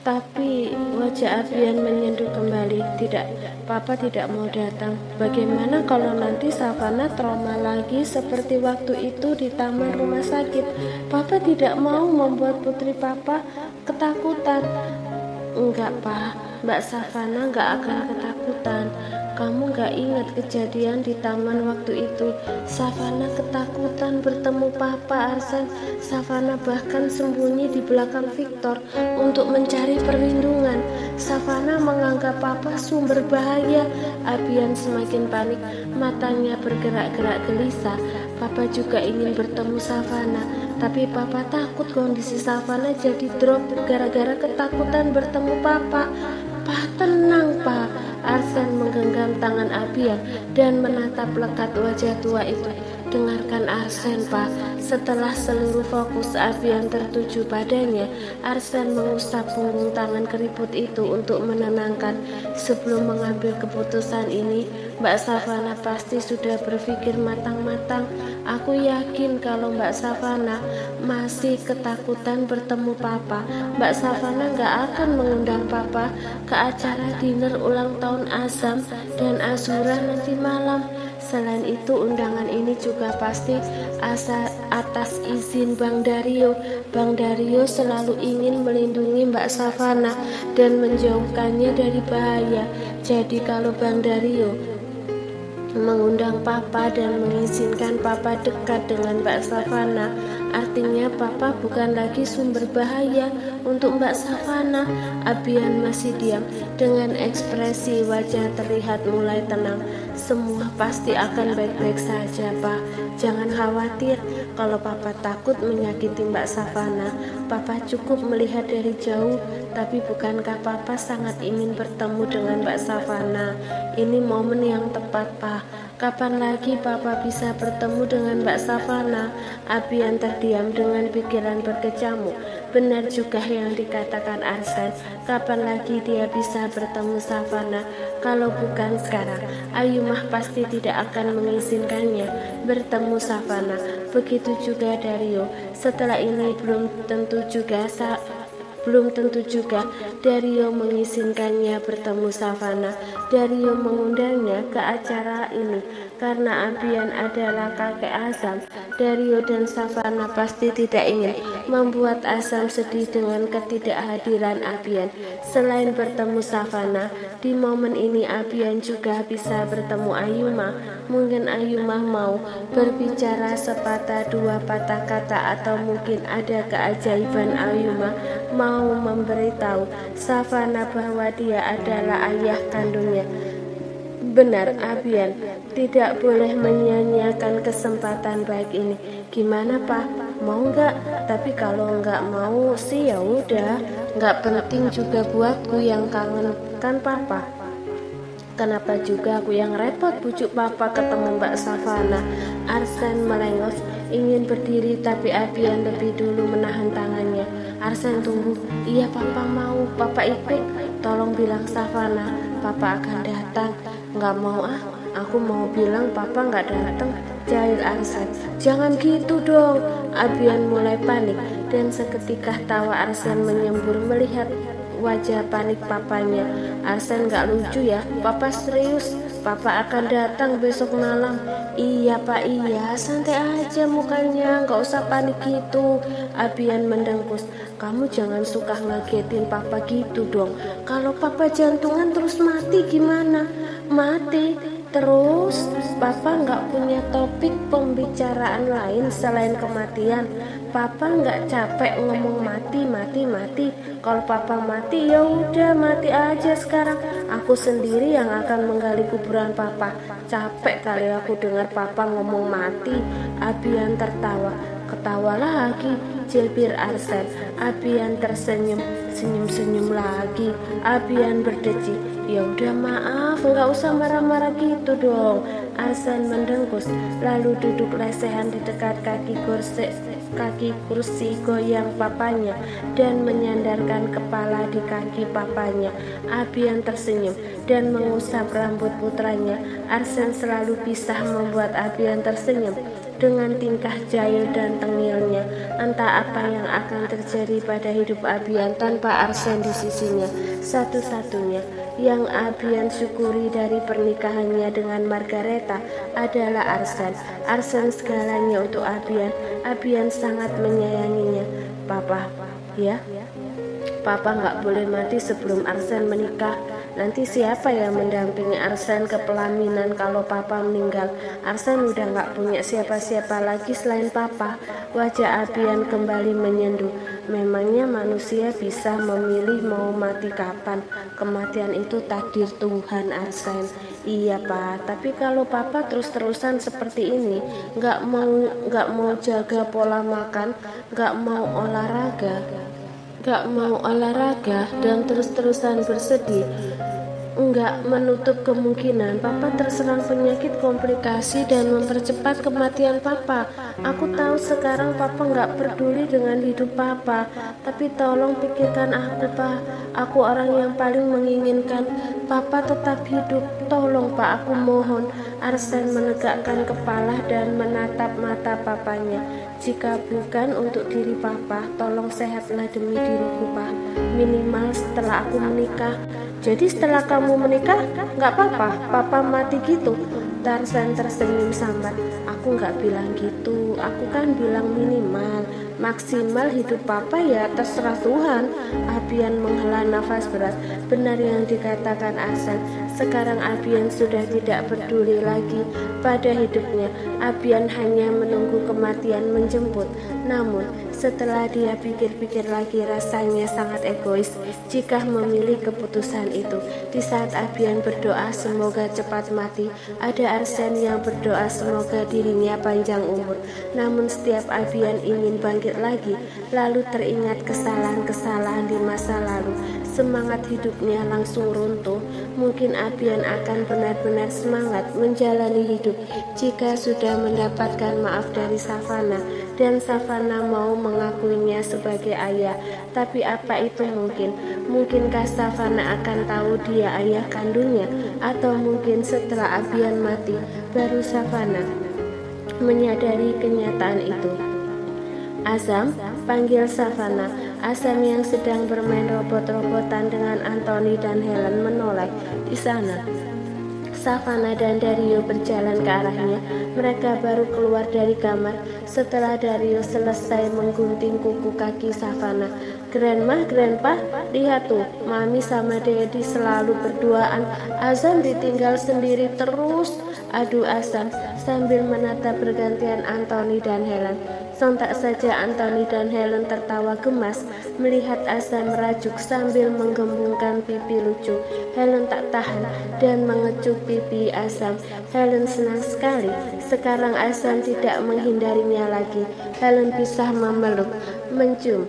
Tapi wajah Abian menyenduh kembali. Tidak, Papa tidak mau datang. Bagaimana kalau nanti Savana trauma lagi seperti waktu itu di taman rumah sakit? Papa tidak mau membuat putri Papa ketakutan. Enggak, Pak. Mbak Savana enggak akan ketakutan. Kamu gak ingat kejadian di taman waktu itu? Savana ketakutan bertemu Papa, Arsen. Savana bahkan sembunyi di belakang Victor untuk mencari perlindungan. Savana menganggap Papa sumber bahaya. Abian semakin panik, matanya bergerak-gerak gelisah. Papa juga ingin bertemu Savana, tapi Papa takut kondisi Savana jadi drop gara-gara ketakutan bertemu Papa. Pak, tenang, Pak. Arsen menggenggam tangan Abian dan menatap lekat wajah tua itu. Dengarkan Arsen, Pak. Setelah seluruh fokus Abian tertuju padanya, Arsen mengusap punggung tangan keriput itu untuk menenangkan. Sebelum mengambil keputusan ini, Mbak Savana pasti sudah berpikir matang-matang. Aku yakin kalau Mbak Savana masih ketakutan bertemu Papa, Mbak Savana gak akan mengundang Papa ke acara dinner ulang tahun Azam dan Azura nanti malam. Selain itu, undangan ini juga pasti atas izin Bang Dario. Bang Dario selalu ingin melindungi Mbak Savana dan menjauhkannya dari bahaya. Jadi kalau Bang Dario mengundang Papa dan mengizinkan Papa dekat dengan Mbak Savana, artinya Papa bukan lagi sumber bahaya untuk Mbak Savana. Abian masih diam dengan ekspresi wajah terlihat mulai tenang. Semua pasti akan baik-baik saja, Pak. Jangan khawatir. Kalau Papa takut menyakiti Mbak Savana, Papa cukup melihat dari jauh. Tapi bukankah Papa sangat ingin bertemu dengan Mbak Savana? Ini momen yang tepat, Pak. Kapan lagi Papa bisa bertemu dengan Mbak Savana? Abian terdiam dengan pikiran berkecamuk. Benar juga yang dikatakan Arsen. Kapan lagi dia bisa bertemu Savana? Kalau bukan sekarang, Ayumah pasti tidak akan mengizinkannya bertemu Savana. Begitu juga Dario. Setelah ini belum tentu juga Dario mengizinkannya bertemu Savana. Dario mengundangnya ke acara ini karena Abian adalah kakek Azam. Dario dan Savana pasti tidak ingin membuat Azam sedih dengan ketidakhadiran Abian. Selain bertemu Savana, di momen ini Abian juga bisa bertemu Ayumah. Mungkin Ayumah mau berbicara sepatah dua patah kata, atau mungkin ada keajaiban Ayumah mau memberitahu Savana bahwa dia adalah ayah kandungnya. Benar, Abian tidak boleh menyia-nyiakan kesempatan baik ini. Gimana, Pak? Mau nggak? Tapi kalau nggak mau sih ya udah, nggak penting juga buatku yang kangen kan Papa. Kenapa juga aku yang repot bujuk Papa ketemu Mbak Savana? Arsen melengos, ingin berdiri tapi Abian lebih dulu menahan tangannya. Arsen, tunggu. Iya, Papa mau. Papa ikut. Tolong bilang Savana, Papa akan datang. Nggak mau ah. Aku mau bilang Papa nggak datang. Jahil Arsen. Jangan gitu dong. Abian mulai panik dan seketika tawa Arsen menyembur melihat wajah panik papanya. Arsen gak lucu ya, Papa serius. Papa akan datang besok malam. Iya Pak, iya, santai aja mukanya, gak usah panik gitu. Abian mendengkus. Kamu jangan suka ngagetin Papa gitu dong. Kalau Papa jantungan terus mati gimana? Mati terus? Papa gak punya topik pembicaraan lain selain kematian. Papa nggak capek ngomong mati. Kalau Papa mati ya udah mati aja sekarang. Aku sendiri yang akan menggali kuburan Papa. Capek kali aku dengar Papa ngomong mati. Abian tertawa. Ketawa lagi, jilbir Arsen. Abian tersenyum, senyum lagi. Abian berdeci. Ya udah maaf, nggak usah marah-marah gitu dong. Arsen mendengkus, lalu duduk lesehan di dekat kaki kursi goyang papanya dan menyandarkan kepala di kaki papanya. Abian tersenyum dan mengusap rambut putranya. Arsen selalu bisa membuat Abian tersenyum. dengan tingkah jahil dan tengilnya. Entah apa yang akan terjadi pada hidup Abian tanpa Arsen di sisinya. Satu-satunya yang Abian syukuri dari pernikahannya dengan Margareta adalah Arsen. Arsen segalanya untuk Abian. Abian sangat menyayanginya. Papa, ya, Papa nggak boleh mati sebelum Arsen menikah. Nanti siapa yang mendampingi Arsen ke pelaminan kalau Papa meninggal? Arsen udah nggak punya siapa-siapa lagi selain Papa. Wajah Abian kembali menyendu. Memangnya manusia bisa memilih mau mati kapan? Kematian itu takdir Tuhan, Arsen. Iya Pak, tapi kalau Papa terus-terusan seperti ini, nggak mau jaga pola makan, nggak mau olahraga dan terus-terusan bersedih, enggak menutup kemungkinan Papa terserang penyakit komplikasi dan mempercepat kematian Papa. Aku tahu sekarang Papa enggak peduli dengan hidup Papa, tapi tolong pikirkan aku, Pak. Aku orang yang paling menginginkan Papa tetap hidup. Tolong Pak, aku mohon. Arsen menegakkan kepala dan menatap mata papanya. Jika bukan untuk diri Papa, tolong sehatlah demi diriku, Pak. Minimal setelah aku menikah. Jadi setelah kamu menikah, nggak apa-apa, Papa mati gitu. Tarzan tersenyum samar. Aku nggak bilang gitu, aku kan bilang minimal. Maksimal hidup Papa ya terserah Tuhan. Abian menghela nafas berat. Benar yang dikatakan Arsen. Sekarang Abian sudah tidak peduli lagi pada hidupnya. Abian hanya menunggu kematian menjemput. Namun setelah dia pikir-pikir lagi, rasanya sangat egois jika memilih keputusan itu. Di saat Abian berdoa semoga cepat mati, ada Arsen yang berdoa semoga dirinya panjang umur. Namun setiap Abian ingin bangkit lagi, lalu teringat kesalahan-kesalahan di masa lalu. Semangat hidupnya langsung runtuh. Mungkin Abian akan benar-benar semangat menjalani hidup jika sudah mendapatkan maaf dari Savana dan Savana mau mengakuinya sebagai ayah. Tapi apa itu mungkin? Mungkinkah Savana akan tahu dia ayah kandungnya? Atau mungkin setelah Abian mati baru Savana menyadari kenyataan itu? Azam, panggil Savana. Azam yang sedang bermain robot-robotan dengan Anthony dan Helen menoleh di sana. Savana dan Dario berjalan ke arahnya. Mereka baru keluar dari kamar setelah Dario selesai menggunting kuku kaki Savana. Grandma, Grandpa, lihat tuh, Mami sama Daddy selalu berduaan. Azam ditinggal sendiri terus. Aduh Azam, sambil menatap bergantian Anthony dan Helen. Sontak saja Anthony dan Helen tertawa gemas melihat Azam merajuk sambil menggembungkan pipi lucu. Helen tak tahan dan mengecup pipi Azam. Helen senang sekali. Sekarang Azam tidak menghindarinya lagi. Helen bisa memeluk, mencium,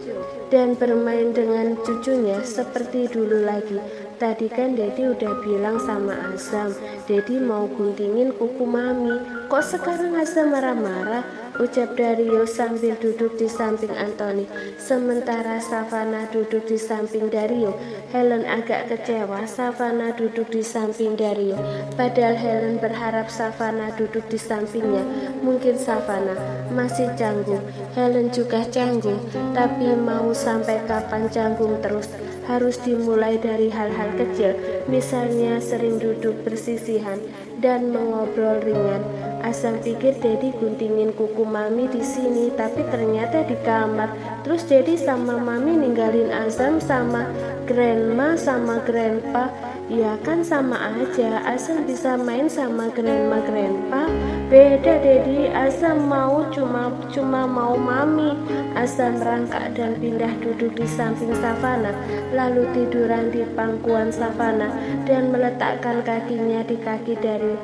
dan bermain dengan cucunya seperti dulu lagi. Tadi kan Dedi udah bilang sama Azam, Dedi mau guntingin kuku Mami. Kok sekarang Azam marah-marah? Ucap Dario sambil duduk di samping Anthony. Sementara Savana duduk di samping Dario. Helen agak kecewa Savana duduk di samping Dario. Padahal Helen berharap Savana duduk di sampingnya. Mungkin Savana masih canggung. Helen juga canggung. Tapi mau sampai kapan canggung terus? Harus dimulai dari hal-hal kecil. Misalnya sering duduk bersisihan dan mengobrol ringan. Azam pikir Dedi guntingin kuku Mami di sini, tapi ternyata di kamar. Terus Dedi sama Mami ninggalin Azam sama Grandma sama Grandpa. Ya kan sama aja, Azam bisa main sama Grandma Grandpa. Beda Dedi, Azam mau cuma mau Mami. Azam merangkak dan pindah duduk di samping Savana, lalu tiduran di pangkuan Savana dan meletakkan kakinya di kaki Dario.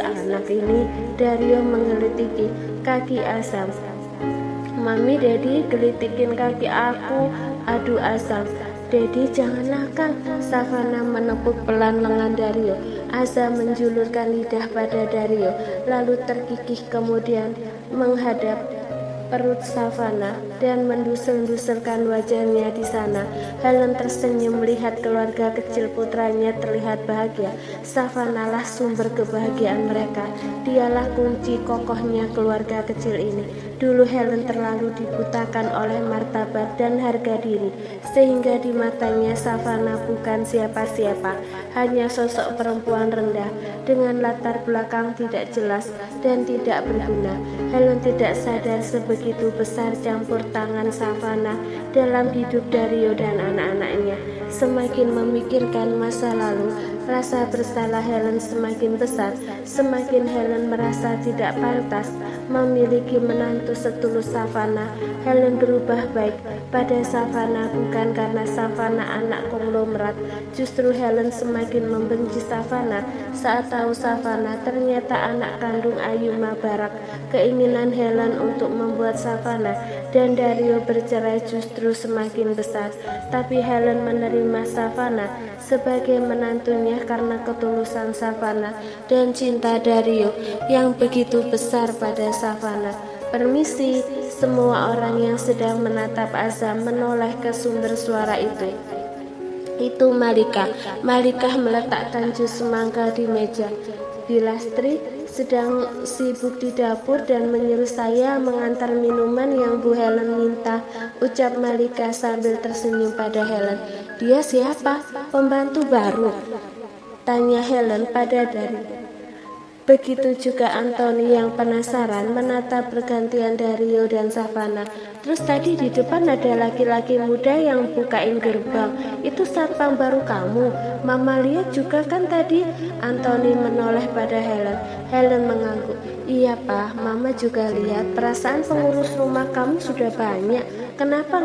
Anak ini. Dario menggelitiki kaki Azam. Mami, Dedi gelitikin kaki aku. Aduh Azam. Dedi jangan nakal. Savana menepuk pelan lengan Dario. Azam menjulurkan lidah pada Dario, lalu terkikih kemudian menghadap perut Savana. dan mendusel-duselkan wajahnya di sana. Helen tersenyum melihat keluarga kecil putranya terlihat bahagia. Savannah lah sumber kebahagiaan mereka. Dialah kunci kokohnya keluarga kecil ini. Dulu Helen terlalu dibutakan oleh martabat dan harga diri, sehingga di matanya Savannah bukan siapa-siapa, hanya sosok perempuan rendah dengan latar belakang tidak jelas dan tidak berguna. Helen tidak sadar sebegitu besar campur tangan Savannah dalam hidup Dario dan anak-anaknya. Semakin memikirkan masa lalu, rasa bersalah Helen semakin besar. Semakin Helen merasa tidak pantas memiliki menantu setulus Savannah, Helen berubah baik pada Savannah bukan karena Savannah anak konglomerat. Justru Helen semakin membenci Savannah saat tahu Savannah ternyata anak kandung Ayuma Barak. Keinginan Helen untuk membuat Savannah dan Dario bercerai justru semakin besar. Tapi Helen menerima Savannah sebagai menantunya karena ketulusan Savannah dan cinta Dario yang begitu besar pada Savannah. Permisi, semua orang yang sedang menatap Azam menoleh ke sumber suara itu. Itu Malika. Malika meletakkan jus semangka di meja. Bilastri sedang sibuk di dapur dan menyuruh saya mengantar minuman yang Bu Helen minta, ucap Malika sambil tersenyum pada Helen. Dia siapa? Pembantu baru? Tanya Helen pada Dario. Begitu juga Anthony yang penasaran menatap pergantian Dario dan Savannah. Terus tadi di depan ada laki-laki muda yang bukain gerbang. Itu satpam baru kamu? Mama lihat juga kan tadi? Anthony menoleh pada Helen. Helen mengangguk. Iya Pak, Mama juga lihat. Perasaan pengurus rumah kamu sudah banyak. Kenapa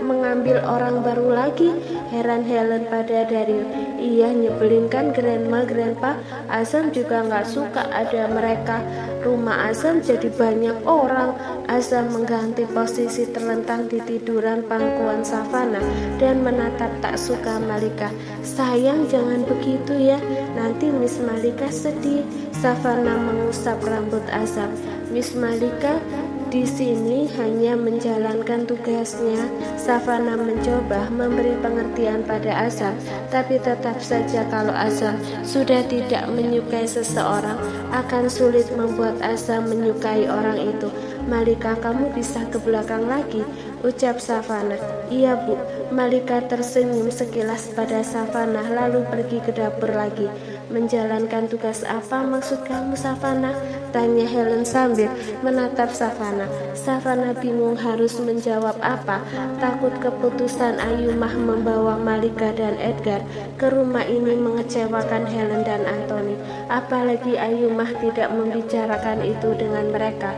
mengambil orang baru lagi? Heran Helen pada Dario. Iya, nyebelin kan Grandpa. Azam juga nggak suka ada mereka. Rumah Azam jadi banyak orang. Azam mengganti posisi terlentang di tiduran pangkuan Savannah dan menatap tak suka Malika. Sayang, jangan begitu ya. Nanti Miss Malika sedih. Savannah mengusap rambut Azam. Miss Malika di sini hanya menjalankan tugasnya. Savannah mencoba memberi pengertian pada Azam, tapi tetap saja kalau Azam sudah tidak menyukai seseorang, akan sulit membuat Azam menyukai orang itu. Malika, kamu bisa ke belakang lagi, ucap Savannah. Iya Bu. Malika tersenyum sekilas pada Savannah lalu pergi ke dapur lagi. Menjalankan tugas apa maksud kamu Savannah? Tanya Helen sambil menatap Savannah. Savannah bingung harus menjawab apa. Takut keputusan Ayumah membawa Malika dan Edgar ke rumah ini mengecewakan Helen dan Anthony. Apalagi Ayumah tidak membicarakan itu dengan mereka.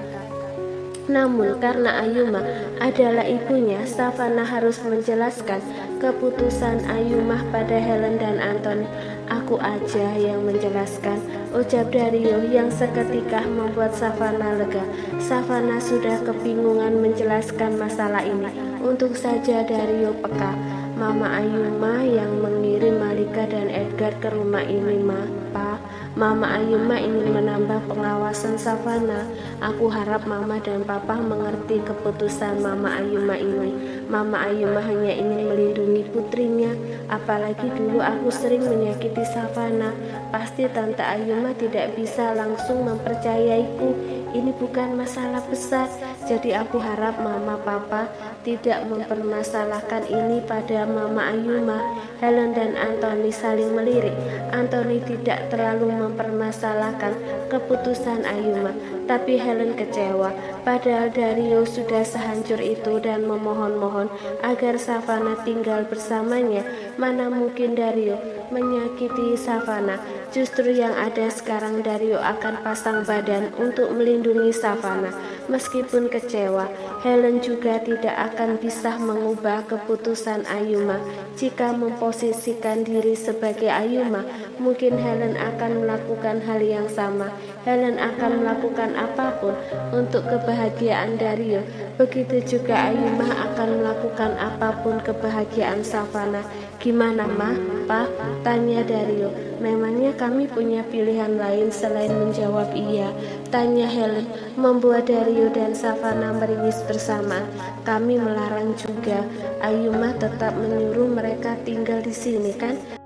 Namun karena Ayumah adalah ibunya, Savannah harus menjelaskan keputusan Ayumah pada Helen dan Anthony. Aku aja yang menjelaskan, ucap Dario yang seketika membuat Savannah lega. Savannah sudah kebingungan menjelaskan masalah ini. Untung saja Dario peka. Mama Ayumah yang mengirim Malika dan Edgar ke rumah ini, Pak. Mama Ayumah ingin menambah pengawasan Savannah. Aku harap Mama dan Papa mengerti keputusan Mama Ayumah ini. Mama Ayumah hanya ingin melindungi putrinya. Apalagi dulu aku sering menyakiti Savannah. Pasti Tante Ayumah tidak bisa langsung mempercayaiku. Ini bukan masalah besar. Jadi aku harap Mama Papa tidak mempermasalahkan ini pada Mama Ayumah. Helen dan Anthony saling melirik. Anthony tidak terlalu mempermasalahkan keputusan Ayumah, tapi Helen kecewa. Padahal Dario sudah sehancur itu dan memohon-mohon agar Savannah tinggal bersamanya. Mana mungkin Dario menyakiti Savannah. Justru yang ada sekarang Dario akan pasang badan untuk melindungi Savannah. Meskipun kecewa, Helen juga tidak akan bisa mengubah keputusan Ayumah. Jika memposisikan diri sebagai Ayumah, mungkin Helen akan melakukan hal yang sama. Helen akan melakukan apapun untuk kebahagiaan Dario. Begitu juga Ayumah akan melakukan apapun kebahagiaan Savana. Gimana mah, Pak? Tanya Dario. Memangnya kami punya pilihan lain selain menjawab iya? Tanya Helen. Membuat Dario dan Savana meringis bersama. Kami melarang juga. Ayumah tetap menyuruh mereka tinggal di sini kan?